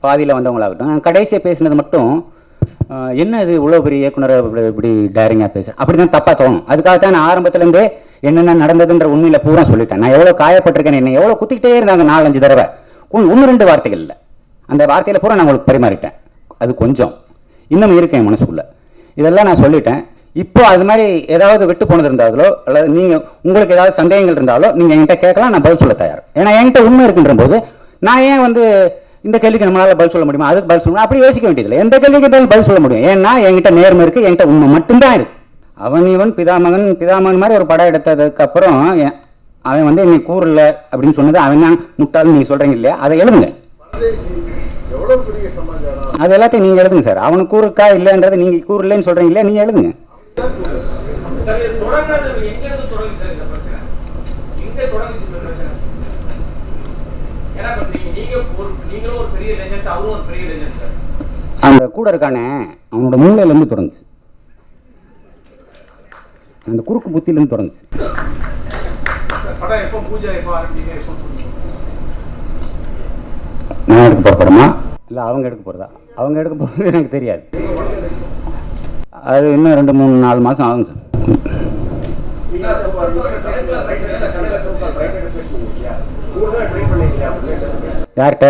பாதியில் வந்தவங்களாகட்டும். நான் கடைசியாக பேசினது மட்டும் என்ன இது இவ்வளோ பெரிய இயக்குனர் இப்படி டேரிங்காக பேச அப்படி தான் தப்பாக தோணும். அதுக்காகத்தான் நான் ஆரம்பத்துலேருந்தே என்னென்ன நடந்ததுன்ற உண்மையில் பூரா சொல்லிட்டேன். நான் எவ்வளோ காயப்பட்டிருக்கேன், என்ன எவ்வளோ குத்திக்கிட்டே இருந்தாங்க 4-5 தடவை. 1-2 வார்த்தைகள் இல்லை, அந்த வார்த்தையில் பூரா நான் உங்களுக்கு பரிமாறிட்டேன். அது கொஞ்சம் இன்னும் இருக்கேன் மனசுக்குள்ளே. இதெல்லாம் நான் சொல்லிட்டேன். இப்போ அது மாதிரி ஏதாவது விட்டு போனது இருந்தாலோ அல்லது நீங்கள் உங்களுக்கு ஏதாவது சந்தேகங்கள் இருந்தாலோ நீங்கள் என்கிட்ட கேட்கலாம், நான் பதில் சொல்ல தயார். ஏன்னா என்கிட்ட உண்மை இருக்குன்ற போது நான் ஏன் இந்த கேள்விக்கு நம்மளால பதில் சொல்ல முடியுமா, அதுக்கு பதில் சொல்லணும் அப்படி யோசிக்க வேண்டியதில்லை. எந்த கேள்விக்கு பதில் சொல்ல முடியும். ஏன்னா என்கிட்ட நேர்மை இருக்குது, என்கிட்ட உண்மை மட்டும்தான் இருக்கு. அவன் இவன் பிதாமகன் மாதிரி ஒரு படம் எடுத்ததுக்கு அப்புறம் அவன் நீ கூறல அப்படின்னு சொன்னது அவன் தான் முட்டாள்னு நீங்க சொல்றீங்க இல்லையா, அதை எழுதுங்க. அது எல்லாத்தையும் நீங்க எழுதுங்க சார். அவனுக்கு கூறுக்கா இல்லைன்றது நீங்க கூறலன்னு சொல்றீங்க இல்லையா, நீங்க எழுதுங்க. அந்த கூட இருக்கானே அவனோட மூளையில இருந்து தொடங்குச்சு, அந்த குறுக்கு புத்தியிலிருந்து தொடங்குச்சு. நான் எடுக்க போற படமா இல்லை அவங்க எடுக்க போறதா? அவங்க எடுக்க போறது எனக்கு தெரியாது. அது இன்னும் 2-3-4 மாசம் ஆகும் சார். யார்கிட்ட?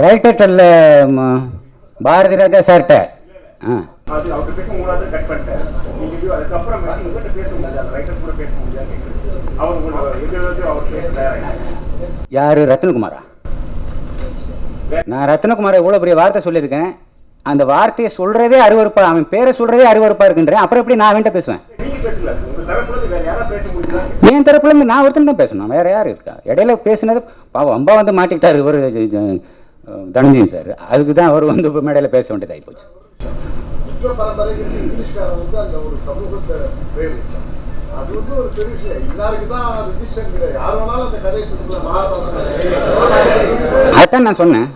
ரைட்டர்ல பாரதி ராஜா சார்கிட்ட. யாரு? ரத்னகுமாரா? நான் ரத்னகுமாரை இவ்வளவு பெரிய வார்த்தை சொல்லியிருக்கேன். அந்த வார்த்தையை சொல்றதே அருவருப்பா, அவன் பேரை சொல்றதே அருவருப்பா இருக்குன்றேன். அப்புறம் எப்படி நான் அவன்கிட்ட பேசுவேன்? என் தரப்புல இருந்து நான் ஒருத்தன் தான் பேசணும், வேற யாரு இருக்கா? இடையில பேசினது பாவம் அம்பா மாட்டிக்கிட்டாரு இவர் தனஞ்சயன் சார். அதுக்கு தான் அவர் மேடையில பேச வேண்டியதாகி போச்சு. அதான் நான் சொன்னேன்.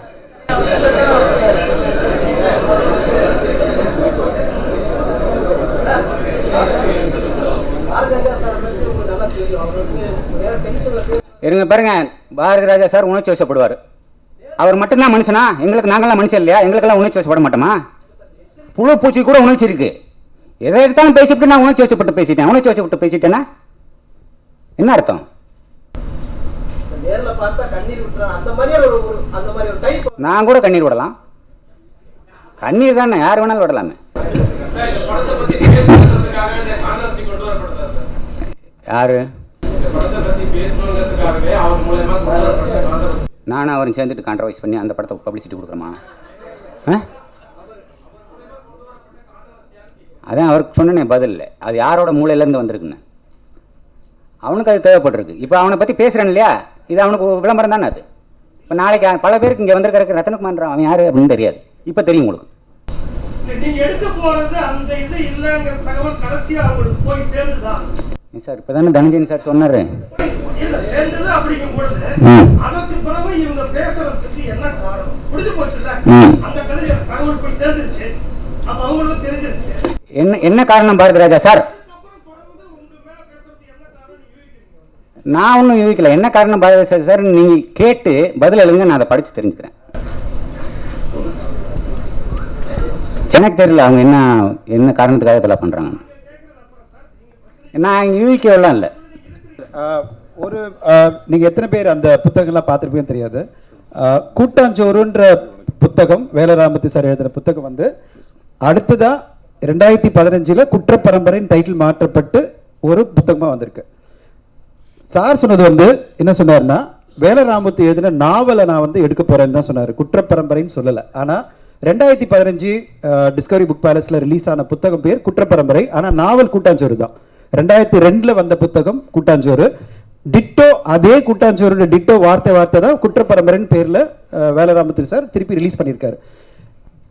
இருங்க பாருங்க, பாரதி ராஜா சார் உணர்ச்சி வசப்படுவார். அவர் மட்டும்தான் மனுஷனா? எங்களுக்கு நாங்களாம் மனுஷன் இல்லையா? எங்களுக்கெல்லாம் உணர்ச்சி வசப்பட மாட்டோமா? புழு பூச்சி கூட உணர்ச்சி இருக்கு. எதை எடுத்தாலும் பேசிட்டு நான் உணர்ச்சி வசப்பட்டு பேசிட்டேன். உணர்ச்சி வசப்பட்டு பேசிட்டேன்னா என்ன அர்த்தம்? நான் கூட கண்ணீர் விடலாம். கண்ணீர் தானே, யார் வேணாலும் விடலாமே. யாரு? நானும் அவரும் சேர்ந்துட்டு கான்ட்ரவைஸ் பண்ணி அந்த படத்தை பப்ளிசிட்டி கொடுக்குறோமா? அதான் அவருக்கு சொன்னேனே பதில் இல்லை. அது யாரோட மூளையிலேருந்து வந்திருக்குன்னு அவனுக்கு அது தேவைப்பட்டிருக்கு. இப்போ அவனை பற்றி பேசுகிறேன் இல்லையா, இது அவனுக்கு விளம்பரம் தானே. அது இப்போ நாளைக்கு பல பேருக்கு இங்கே வந்திருக்கிற ரத்னகுமார் அவன் யார் அப்படின்னு தெரியாது. இப்போ தெரியும் உங்களுக்கு. சார் இப்போ தானே தனஞ்சயன் சார் சொன்னார். என்ன காரணம் பாரதி ராஜா சார்? நான் ஒன்றும் யூகிக்கல. என்ன காரணம் பாரதி ராஜா சார் நீங்க கேட்டு பதில் எழுதுங்க, நான் அதை படிச்சு தெரிஞ்சுக்கிறேன். எனக்கு தெரியல அவங்க என்ன காரணத்துக்காக இதெல்லாம் பண்றாங்க. நான் யூகிக்கலாம் இல்லை. ஒரு நீங்க எத்தனை பேர் அந்த புத்தகங்கள்லாம் பார்த்துருப்பீங்கன்னு தெரியாது. கூட்டாஞ்சோறுன்ற புத்தகம் வேலராமத்தி சார் எழுதின புத்தகம் அடுத்ததா 2015 குற்றப்பரம்பரையின் டைட்டில் மாற்றப்பட்டு ஒரு புத்தகமா வந்திருக்கு. சார் சொன்னது என்ன சொன்னார்னா, வேலராமத்தி எழுதின நாவலை நான் எடுக்க போறேன்னு தான் சொன்னார், குற்றப்பரம்பரைன்னு சொல்லலை. ஆனா 2015 டிஸ்கவரி புக் பேலஸ்ல ரிலீஸ் ஆன புத்தகம் பேர் குற்றப்பரம்பரை, ஆனா நாவல் கூட்டாஞ்சோறு தான். 2002 வந்த புத்தகம் கூட்டாஞ்சோறு. டிட்டோ அதே கூட்டாஞ்சோறு டிட்டோ வார்த்தை தான் குற்றப்பரம்பரைன்னு பேர்ல வேலராமத்தி சார் திருப்பி ரிலீஸ் பண்ணியிருக்காரு.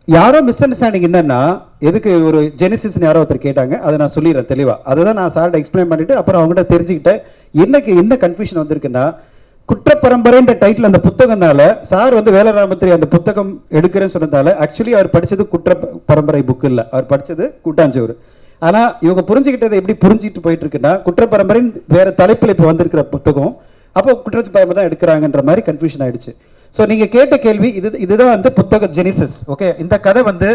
யாரோ மிஸ் அண்டர்ஸ்டாண்டிங் என்னன்னா, எதுக்கு ஒரு ஜெனிசிஸ் யாரோ ஒருத்தர் கேட்டாங்க, அதை நான் சொல்லிடுறேன் தெளிவா. அதை தான் நான் சார்ட்ட எக்ஸ்பிளைன் பண்ணிட்டு அப்புறம் அவங்ககிட்ட தெரிஞ்சுக்கிட்டேன். என்ன கன்ஃபியூஷன் வந்திருக்குன்னா, குற்றப்பரம்பரைன்ற டைட்டில் அந்த புத்தகம்னால சார் வேலராமத்திரி அந்த புத்தகம் எடுக்கிறேன்னு சொன்னதால ஆக்சுவலி அவர் படிச்சது குற்ற பரம்பரை புக் இல்லை, அவர் படிச்சது கூட்டாஞ்சோறு. ஆனா இவங்க புரிஞ்சுக்கிட்டதை எப்படி புரிஞ்சுக்கிட்டு போயிட்டு இருக்குன்னா, குற்றப்பரம்பரைன்னு வேற தலைப்பில் இப்போ வந்திருக்கிற புத்தகம், அப்போ குற்றப்பரம்பரை தான் எடுக்கிறாங்கன்ற மாதிரி கன்ஃபியூஷன் ஆயிடுச்சு. ஸோ நீங்க கேட்ட கேள்வி இதுதான் வந்து புத்தக ஜெனிசிஸ். ஓகே, இந்த கதை வந்து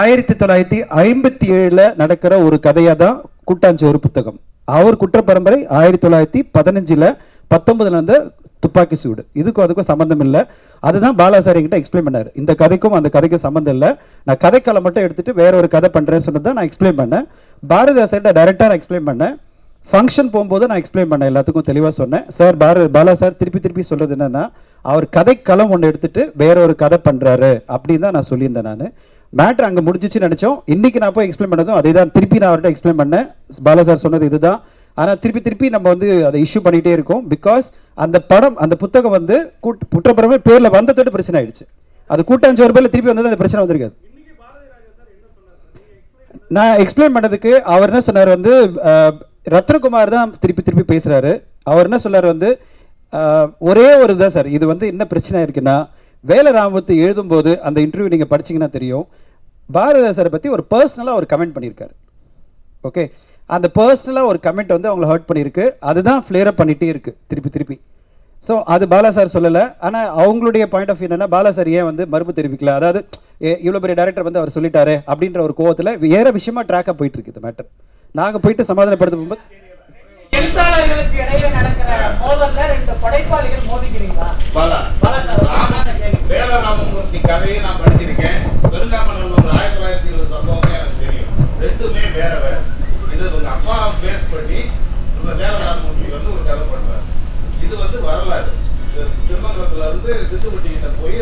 1957 நடக்கிற ஒரு கதையா தான் கூட்டாஞ்சோறு புத்தகம். அவர் குற்ற பரம்பரை 1915 19 வந்து துப்பாக்கி சூடு. இதுக்கும் அதுக்கும் சம்பந்தம் இல்லை. அதுதான் பாலாசாரி கிட்ட எக்ஸ்பிளைன் பண்ணாரு. இந்த கதைக்கும் அந்த கதைக்கும் சம்பந்தம் இல்லை, நான் கதைக்களம் மட்டும் எடுத்துட்டு வேற ஒரு கதை பண்றேன்னு சொன்னதை நான் எக்ஸ்பிளைன் பண்ணேன். பாரதிதாசன் டைரக்டா நான் எக்ஸ்பிளைன் பண்ணேன். ஃபங்க்ஷன் போகும்போது நான் எக்ஸ்பிளைன் பண்ணேன், எல்லாத்துக்கும் தெளிவாக சொன்னேன். சார் பாலா சார் திருப்பி சொல்றது என்னன்னா, அவர் கதைக்களம் ஒன்று எடுத்துட்டு வேற ஒரு கதை பண்றாரு அப்படின்னு தான் நான் சொல்லியிருந்தேன். நான் மேட்ரு அங்கே முடிஞ்சிச்சு நினைச்சோம். இன்னைக்கு நான் போய் எக்ஸ்பிளைன் பண்ணதும் அதே தான். திருப்பி நான் அவர்கிட்ட எக்ஸ்பிளைன் பண்ணேன். பாலா சார் சொன்னது இதுதான். ஆனால் திருப்பி நம்ம வந்து அதை இஷ்யூ பண்ணிட்டே இருக்கோம். பிகாஸ் அந்த படம் அந்த புத்தகம் வந்து குற்றப்பரம்பரை பேர்ல வந்ததோட பிரச்சனை ஆயிடுச்சு. அது கூட்டாஞ்சோறு பேர்ல திருப்பி வந்தது அந்த பிரச்சனை வந்திருக்காது. நான் எக்ஸ்பிளைன் பண்ணதுக்கு அவர் என்ன சொன்னார் வந்து, ரத்னகுமார் தான் திருப்பி பேசுறாரு. அவர் என்ன சொன்னார் வந்து, ஒரே ஒரு இதான் சார், இது வந்து என்ன பிரச்சனை இருக்குன்னா, வேல ராமத்து எழுதும்போது அந்த இன்டர்வியூ நீங்க படிச்சீங்கன்னா தெரியும், பாரதிதாசரை பத்தி ஒரு பர்சனலா ஒரு கமெண்ட் பண்ணியிருக்காரு. ஓகே, அந்த பர்சனலா ஒரு கமெண்ட் வந்து அவங்களை ஹர்ட் பண்ணியிருக்கு. அதுதான் ஃபிளேர் அப் பண்ணிட்டே இருக்கு திருப்பி. ஸோ அது பாலா சார் சொல்லலை. ஆனால் அவங்களுடைய பாயிண்ட் ஆஃப் வியூ என்னன்னா, பாலா சார் ஏன் வந்து மறுப்பு தெரிவிக்கல, அதாவது இவ்வளோ பெரிய டேரக்டர் வந்து அவர் சொல்லிட்டாரு அப்படின்ற ஒரு கோவத்தில் வேற விஷயமா ட்ராக்காக போயிட்டு இருக்கு இந்த மேட்டர். நாங்கள் போயிட்டு சமாதானப்படுத்த போகும்போது எழுத்தாளர்களுக்கு இடையே நடக்கிற மோதல்ல ரெண்டு படைப்பாளிகள் மோதிக்கிறீங்களா? வேலராமமூர்த்தி கதையை நான் படிச்சிருக்கேன். பெருங்காமநல்லூர் 1920 சம்பவமே எனக்கு தெரியும். ரெண்டுமே வேற. இது உங்க அப்பா பேஸ் பண்ணி இந்த வேலராமமூர்த்தி வந்து ஒரு கதை பண்றாரு. இது வந்து வரலாறு. திருமங்கலத்துல இருந்து சித்துப்பட்டி கிட்ட போய்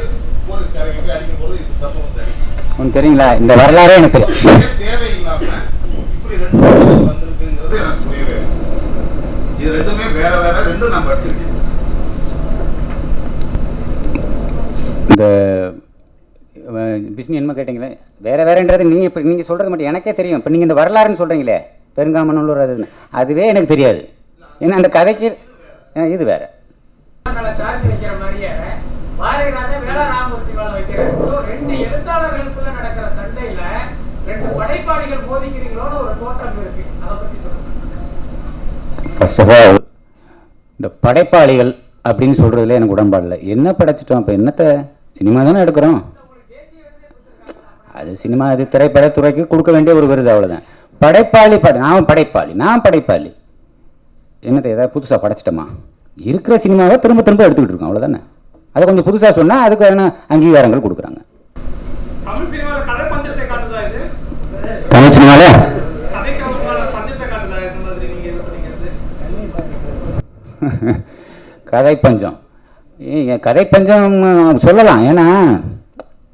போலீஸ்காரங்க போய் அடிக்கும் போது இது சம்பவம் தெரியும். தெரியுங்களா? இந்த வரலாறே எனக்கு தேவையில்லாம இப்படி ரெண்டு கதைகள் வந்திருக்குங்கிறது எனக்கு புரியவே. இது ரெண்டுமே வேற. ரெண்டும் நான் படிச்சிருக்கேன். இந்த பிஸ்னி என்ன கேட்டீங்களே, வேறன்றது நீங்கள் சொல்கிறது மட்டும் எனக்கே தெரியும். இப்போ நீங்கள் இந்த வரலாறுன்னு சொல்கிறீங்களே, பெருங்காமநல்லூர் அதுவே எனக்கு தெரியாது. ஏன்னா அந்த கதைக்கு இது வேற. சார்ஜ் வைக்கிற மாதிரியே பாரதிராஜா வேலராமமூர்த்தி மேல வைக்கிறார். ரெண்டு எழுத்தாளர்களுக்குள்ள நடக்கிற சண்டையில ரெண்டு படைப்பாளிகள் மோதிக்கிறீங்களோன்னு ஒரு தோற்றம் இருக்கு. அதை பத்தி சொல்லுங்க. ஃபர்ஸ்ட் ஆஃப் ஆல், இந்த படைப்பாளிகள் அப்படின்னு சொல்றதுல எனக்கு உடன்பாடு இல்லை. என்ன படைச்சிட்டோம்? இப்போ என்னத்தை சினிமா தானே எடுக்கிறோம். அது சினிமா, அது திரைப்படத்துறைக்கு கொடுக்க வேண்டிய ஒரு விருது, அவ்வளோதான். படைப்பாளி நான் படைப்பாளி என்னத்தை ஏதாவது புதுசாக படைச்சிட்டோமா? இருக்கிற சினிமாவை திரும்ப எடுத்துக்கிட்டு இருக்கோம், அவ்வளோதானே. அதை கொஞ்சம் புதுசாக சொன்னால் அதுக்கு வேணா அங்கீகாரங்கள் கொடுக்குறாங்க. தமிழ் சினிமாவில் கதை பஞ்சத்தை காட்டுதா இது? தமிழ் சினிமாவில் பஞ்சத்தை காட்டுதா இந்த மாதிரி நீங்க இது பண்ணிக்கிறது? கதை பஞ்சம் கதை பஞ்சம் சொல்லலாம். ஏன்னா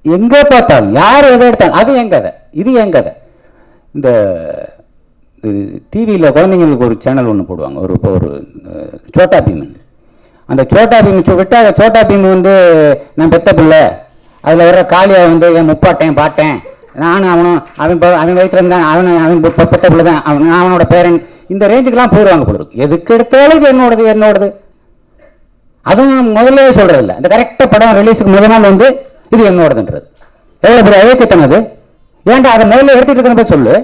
எங்கே பார்த்தாலும் யார் எதை எடுத்தாலும் அது என் கதை, இது என் கதை. இந்த டிவியில் குழந்தைங்களுக்கு ஒரு சேனல் ஒன்று போடுவாங்க, ஒரு சோட்டா பீம். அந்த சோட்டா பீம் விட்டால் சோட்டா பீம் வந்து நான் பெத்த பிள்ளை, அதில் வர்ற காளியை வந்து என் முப்பாட்டேன் பாட்டேன், நானும் அவன் வயிற்றுல இருந்தான், அவன் பெத்த பிள்ளை தான், அவனோட பேரன், இந்த ரேஞ்சுக்கெல்லாம் போடுவாங்க போல இருக்கு. எதுக்கு எடுத்தாலும் இது என்னோடது. அதுவும் முதல்ல சொல்றது இல்லை. இந்த கரெக்டாக படம் ரிலீஸுக்கு முதல் நாள் வந்து இது என்னோடதுன்றது எவ்வளோ பெரிய அழைக்கத்தனம் அது. ஏன்டா அதை முதல்ல எடுத்துட்டு இருக்கிற சொல்லு.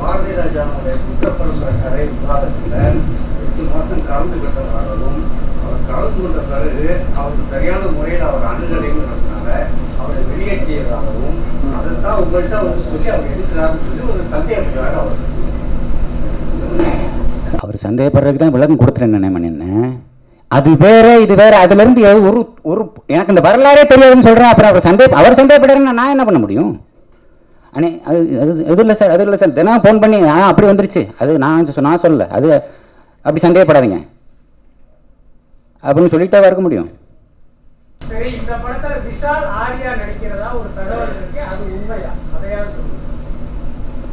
பாரதி ராஜாவுடைய குற்றப்பரம்பரை கதை விவாதத்தில் 8 மாதம் கலந்துகிட்டதாகவும், அவர் கலந்து கொண்ட பிறகு அவருக்கு சரியான முறையில் அவர் அணுகலைங்கிறதுனால அவரை வெளியேற்றியதாகவும், அதைத்தான் உங்கள்கிட்ட வந்து சொல்லி அவர் எடுக்கிறாருன்னு சொல்லி ஒரு சந்தேகப்படுறாரு. அவர் சந்தேகப்படுறதுக்கு தான் விளக்கம் கொடுத்துட்டேன் என்ன. அது வேற இது வேற. அதுல இருந்து ஒரு எனக்கு இந்த வரலாறே தெரியாதுன்னு சொல்றேன். அப்புறம் அவர் சந்தேகப்படுறேன்னு நான் என்ன பண்ண முடியும்? அண்ணே அது இல்லை சார் தினம் ஃபோன் பண்ணி அப்படி வந்துருச்சு, அது நான் சொல்லலை, அது அப்படி சந்தேகப்படாதீங்க அப்படின்னு சொல்லிட்டே இருக்க முடியும். சரி, இந்த படத்துல விஷால் ஆர்யா நடிக்கிறதா ஒரு தகவல் இருக்கு, அது உண்மையா? அதையாவது சொல்லுங்க.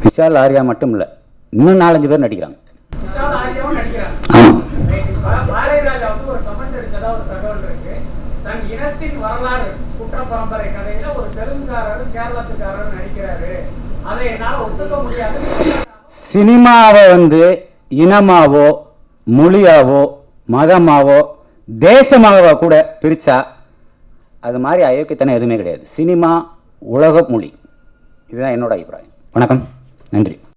விஷால் ஆர்யா மட்டும் இல்லை, இன்னும் 4-5 பேர் நடிக்கிறாங்க. விஷால் ஆர்யாவும் நடிக்கிறாங்க. பாரதிராஜா வந்து ஒரு கமெண்ட் அடிச்சதா ஒரு தகவல் இருக்கு. தன் இனத்தின் வரலாறு குற்ற பரம்பரை கதையில ஒரு தெலுங்குக்காரர் கேரளத்துக்காரர் நடிக்கிறாரு, அதை என்னால் ஒத்துக்க முடியாது. சினிமாவை வந்து இனமாவோ மொழியாவோ மதமாவோ தேசமாகவோ கூட பிரிச்சா அது மாதிரி அயோக்கியத்தனம் எதுவுமே கிடையாது. சினிமா உலக மொழி. இதுதான் என்னோட அபிப்பிராயம். வணக்கம், நன்றி.